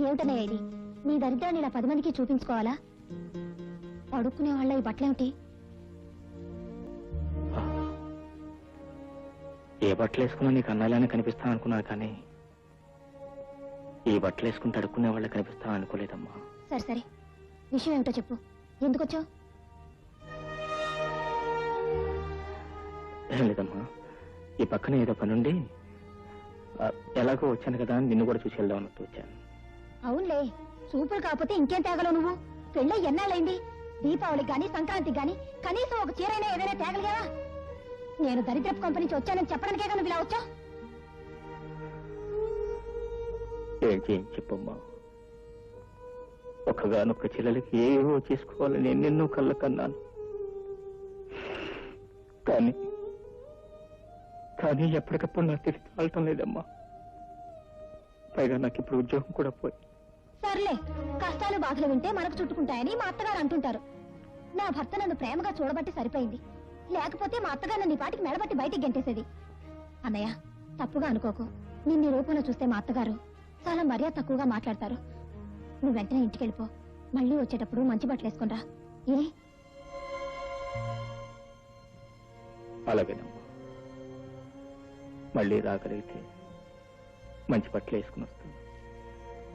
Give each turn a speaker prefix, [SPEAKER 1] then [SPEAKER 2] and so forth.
[SPEAKER 1] ఏమిటనయ్య ఇది? నీ దరిద్రాన్ని ఇలా 10 మందికి చూపించుకోవాలా? అడుక్కునే వాళ్ళ ఈ బట్టలేమిటి?
[SPEAKER 2] ఏ బట్టలు వేసుకున్నా నీకు అన్నాలని కనిపిస్తాను అనుకున్నాను, కానీ ఈ బట్టలు వేసుకుంటే అడుక్కునే వాళ్ళ కనిపిస్తాను అనుకోలేదమ్మా.
[SPEAKER 1] సరే సరే, విషయం ఏమిటో చెప్పు. ఎందుకొచ్చావు?
[SPEAKER 2] ఏం లేదమ్మా, ఈ పక్కన ఏదో పనుండి ఎలాగో వచ్చాను కదా అని నిన్ను కూడా చూసి వెళ్దాం అన్నట్టు వచ్చాను.
[SPEAKER 1] అవునులే, చూపులు కాకపోతే ఇంకేం తేగలవు నువ్వు? పెళ్ళై ఎన్నాళ్ళైంది? దీపావళికి గాని సంక్రాంతికి గాని కనీసం ఒక చీరైనా ఏదైనా తేగలిగావా? నేను దరిద్రపు కంపెనీ నుంచి వచ్చానని చెప్పడానికే నువ్వు ఇలా వచ్చావు.
[SPEAKER 2] ఏం చేయం చెప్పమ్మా, ఒక్కగానొక్క చెల్లెలకి ఏవో చేసుకోవాలని ఎన్నెన్నో కళ్ళ కన్నాను. కానీ ఎప్పటికప్పుడు నా తెలిసి తాళటం లేదమ్మా. పైగా నాకు ఇప్పుడు ఉద్యోగం కూడా పోయి.
[SPEAKER 1] సర్లే, కష్టాలు బాధలు వింటే మనకు చుట్టుకుంటాయని మా అత్తగారు అంటుంటారు. నా భర్త నన్ను ప్రేమగా చూడబట్టి సరిపోయింది, లేకపోతే మా అత్తగారు నన్ను ఈ పాటికి మెడబట్టి బయటికి గెంటేసేది. అన్నయ్య, తప్పుగా అనుకోకు. నిన్ను రూపంలో చూస్తే మా అత్తగారు చాలా మర్యాద తక్కువగా మాట్లాడతారు. నువ్వు వెంటనే ఇంటికి వెళ్ళిపో. మళ్ళీ వచ్చేటప్పుడు మంచి బట్టలు వేసుకుని రా. ఏ?
[SPEAKER 2] అలాగేనమ్మా, మళ్ళీ రాగలిగితే మంచి బట్టలు వేసుకుని వస్తాను.